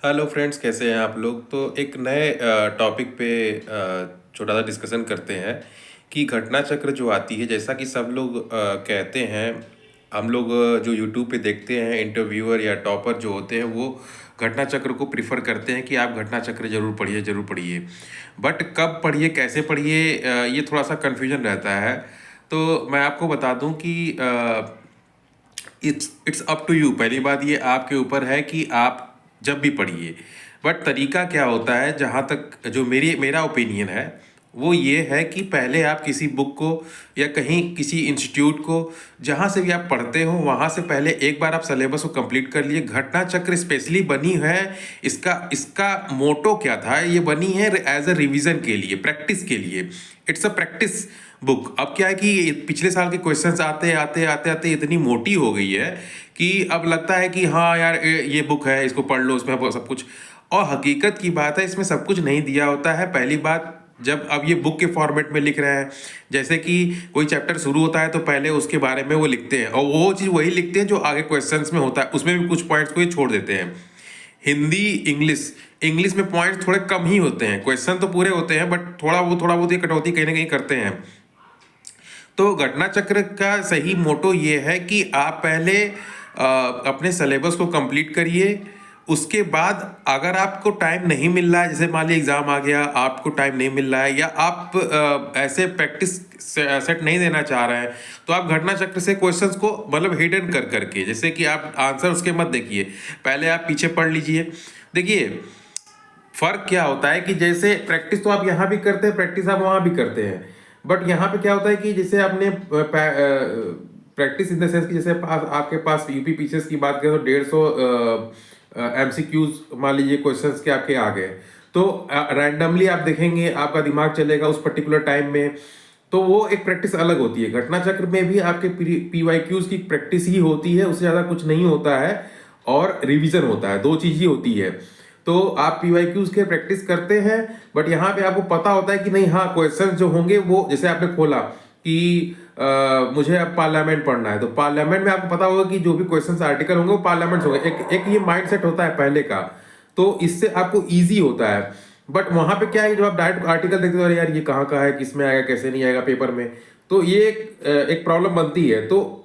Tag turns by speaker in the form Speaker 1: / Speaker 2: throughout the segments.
Speaker 1: Hello friends, कैसे हैं आप लोग। तो एक नए टॉपिक पे छोटा सा डिस्कशन करते हैं कि घटना चक्र जो आती है, जैसा कि सब लोग कहते हैं। हम लोग जो यूट्यूब पे देखते हैं, इंटरव्यूअर या टॉपर जो होते हैं वो घटना चक्र को प्रिफर करते हैं कि आप घटना चक्र जरूर पढ़िए, जरूर पढ़िए। बट कब पढ़िए, कैसे पढ़िए, ये थोड़ा सा कन्फ्यूजन रहता है। तो मैं आपको बता दूं कि इट्स अप टू यू। पहली बात ये आपके ऊपर है कि आप जब भी पढ़िए। बट तरीका क्या होता है, जहाँ तक जो मेरा ओपिनियन है वो ये है कि पहले आप किसी बुक को या कहीं किसी इंस्टीट्यूट को, जहाँ से भी आप पढ़ते हो, वहाँ से पहले एक बार आप सिलेबस को कंप्लीट कर लिए। घटना चक्र स्पेशली बनी है, इसका इसका मोटो क्या था, ये बनी है एज अ रिवीजन के लिए, प्रैक्टिस के लिए। It's a practice book. अब क्या है कि पिछले साल के क्वेश्चंस आते आते आते आते इतनी मोटी हो गई है कि अब लगता है कि हाँ यार, ये बुक है, इसको पढ़ लो, इसमें सब कुछ। और हकीकत की बात है, इसमें सब कुछ नहीं दिया होता है। पहली बात, जब अब ये बुक के फॉर्मेट में लिख रहे हैं, जैसे कि कोई चैप्टर शुरू होता है तो पहले उसके बारे में वो लिखते हैं, और वो चीज़ वही लिखते हैं जो आगे क्वेश्चंस में होता है। उसमें भी कुछ पॉइंट्स को ये छोड़ देते हैं। हिंदी, इंग्लिश इंग्लिश में पॉइंट्स थोड़े कम ही होते हैं, क्वेश्चन तो पूरे होते हैं, बट थोड़ा बहुत ये कटौती कहीं ना कहीं करते हैं। तो घटना चक्र का सही मोटो ये है कि आप पहले अपने सिलेबस को कंप्लीट करिए। उसके बाद अगर आपको टाइम नहीं मिल रहा है, जैसे मान लीजिए एग्ज़ाम आ गया, आपको टाइम नहीं मिल रहा है, या आप ऐसे प्रैक्टिस सेट नहीं देना चाह रहे हैं, तो आप घटना चक्र से क्वेश्चंस को मतलब हिडन कर करके, जैसे कि आप आंसर उसके मत देखिए, पहले आप पीछे पढ़ लीजिए। देखिए, फर्क क्या होता है कि जैसे प्रैक्टिस तो आप यहाँ भी करते हैं, प्रैक्टिस आप वहाँ भी करते हैं। बट यहाँ पे क्या होता है कि जैसे आपने प्रैक्टिस इन द सेंस कि जैसे आपके पास यूपी पीसीएस की बात करें तो 150 एमसीक्यूज मान लीजिए क्वेश्चंस के आपके आ गए, तो रैंडमली आप देखेंगे, आपका दिमाग चलेगा उस पर्टिकुलर टाइम में। तो वो एक प्रैक्टिस अलग होती है। घटना चक्र में भी आपके पीवाईक्यूज की प्रैक्टिस ही होती है, उससे ज़्यादा कुछ नहीं होता है। और रिवीजन होता है, दो चीज़ ही होती है। तो आप पीवाईक्यूज के प्रैक्टिस करते हैं, बट यहाँ पे आपको पता होता है कि नहीं, हाँ क्वेश्चंस जो होंगे वो, जैसे आपने खोला कि मुझे अब पार्लियामेंट पढ़ना है, तो पार्लियामेंट में आपको पता होगा कि जो भी क्वेश्चंस आर्टिकल होंगे वो पार्लियामेंट होंगे। एक ये माइंडसेट होता है पहले का, तो इससे आपको ईजी होता है। बट वहां पे क्या है, जब आप डायरेक्ट आर्टिकल देखते हो, अरे यार ये कहाँ का है, किसमें आएगा, कैसे नहीं आएगा पेपर में, तो ये एक प्रॉब्लम बनती है। तो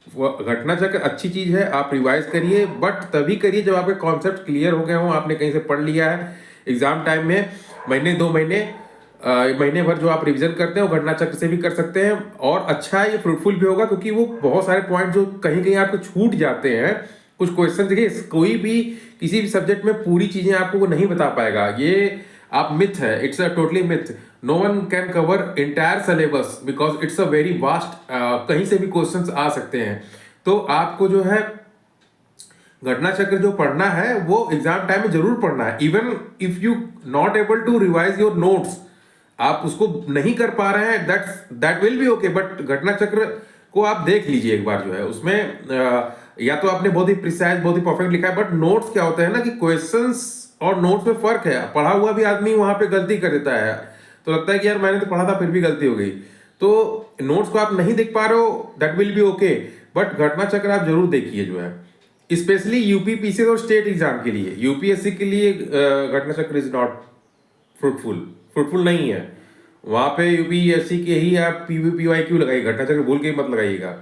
Speaker 1: घटना चक्र अच्छी चीज है, आप रिवाइज करिए, बट तभी करिए जब आपके कॉन्सेप्ट क्लियर हो गए हो, आपने कहीं से पढ़ लिया है। एग्जाम टाइम में महीने 2 महीने महीने भर जो आप रिवीजन करते हैं वो घटना चक्र से भी कर सकते हैं, और अच्छा है, ये फ्रूटफुल भी होगा, क्योंकि वो बहुत सारे पॉइंट जो कहीं कहीं आपको छूट जाते हैं। कुछ क्वेश्चन देखिए, कोई भी किसी भी सब्जेक्ट में पूरी चीजें आपको वो नहीं बता पाएगा, ये आप मिथ है, it's a totally myth. No one can cover entire syllabus because it's a very vast, कहीं से भी क्वेश्चंस आ सकते हैं। तो आपको जो है घटना चक्र जो पढ़ना है वो एग्जाम टाइम में जरूर पढ़ना है। Even if you not able to revise your notes, आप उसको नहीं कर पा रहे हैं, that will be okay, but घटना चक्र को आप देख लीजिए एक बार। जो है उसमें या तो आपने बहुत ही प्रिसाइज, बहुत ही परफेक्ट लिखा है, बट नोट्स क्या होता है ना कि क्वेश्चंस और नोट्स में फर्क है। पढ़ा हुआ भी आदमी वहां पे गलती कर देता है, तो लगता है कि यार मैंने तो पढ़ा था फिर भी गलती हो गई। तो नोट्स को आप नहीं देख पा रहे हो, that will be okay, but घटना चक्र आप जरूर देखिए। जो है स्पेशली यूपी पीसीएस और स्टेट एग्जाम के लिए, यूपीएससी के लिए घटना चक्र इज नॉट फ्रूटफुल, फ्रूटफुल नहीं है। वहां पे यूपीएससी के ही आप पीवाईक्यू लगाइए, घटना चक्र भूल के मत लगाइएगा।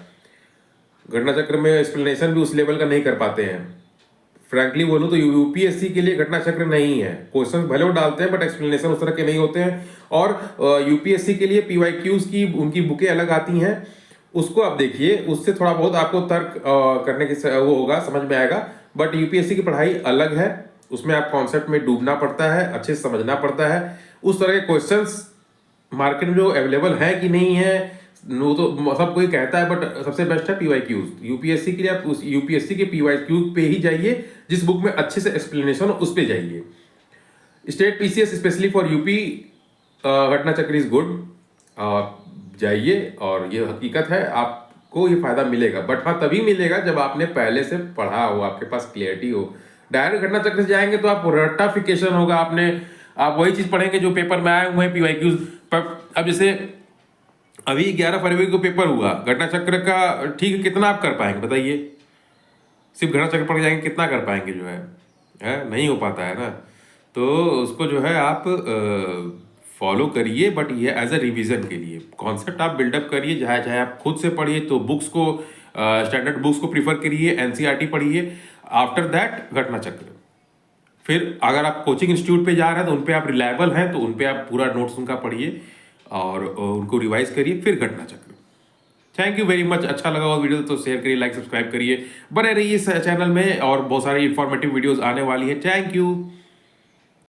Speaker 1: घटना चक्र में एक्सप्लेनेशन भी उस लेवल का नहीं कर पाते हैं। फ्रैंकली बोलूं तो यूपीएससी के लिए घटना चक्र नहीं है। क्वेश्चन भले वो डालते हैं बट एक्सप्लेनेशन उस तरह के नहीं होते हैं। और यूपीएससी के लिए पीवाईक्यूज की उनकी बुकें अलग आती हैं, उसको आप देखिए, उससे थोड़ा बहुत आपको तर्क करने की वो होगा, समझ में आएगा। बट यूपीएससी की पढ़ाई अलग है, उसमें आप कॉन्सेप्ट में डूबना पड़ता है, अच्छे से समझना पड़ता है। उस तरह के क्वेश्चंस मार्केट में जो अवेलेबल है कि नहीं है वो तो सब कोई कहता है, बट सबसे बेस्ट है पीवाईक्यूज। यूपीएससी के लिए आप उस यूपीएससी के पीवाईक्यू पे ही जाइए, जिस बुक में अच्छे से एक्सप्लेनेशन हो उस पे जाइए। State PCS specially for UP घटना चक्र इज गुड, जाइए। और ये हकीकत है, आपको ये फायदा मिलेगा, बट हाँ तभी मिलेगा जब आपने पहले से पढ़ा हो, आपके पास क्लियरिटी हो। डायरेक्ट घटना चक्र से जाएंगे तो आप रट्टाफिकेशन होगा, आपने आप वही चीज पढ़ेंगे जो पेपर में आए हुए हैं पीवाईक्यूज पर। अब जैसे अभी 11 फरवरी को पेपर हुआ घटना चक्र का, ठीक है, कितना आप कर पाएंगे बताइए? सिर्फ घटना चक्र पढ़ के जाएंगे, कितना कर पाएंगे? जो है है, नहीं हो पाता है ना। तो उसको जो है आप फॉलो करिए, बट ये एज अ रिवीजन के लिए कॉन्सेप्ट आप बिल्डअप करिए। चाहे चाहे आप खुद से पढ़िए तो बुक्स को, स्टैंडर्ड बुक्स को प्रीफर करिए, एनसीईआरटी पढ़िए। आफ्टर दैट घटना चक्र। फिर अगर आप कोचिंग इंस्टीट्यूट पे जा रहे हैं तो उन पे आप रिलायबल हैं तो उन पे आप पूरा नोट्स उनका पढ़िए और उनको रिवाइज करिए, फिर घटना चक्र। Thank you very much. अच्छा लगा वो वीडियो तो शेयर करिए, लाइक सब्सक्राइब करिए, बने रहिए इस चैनल में और बहुत सारी इंफॉर्मेटिव वीडियोस आने वाली है। Thank you.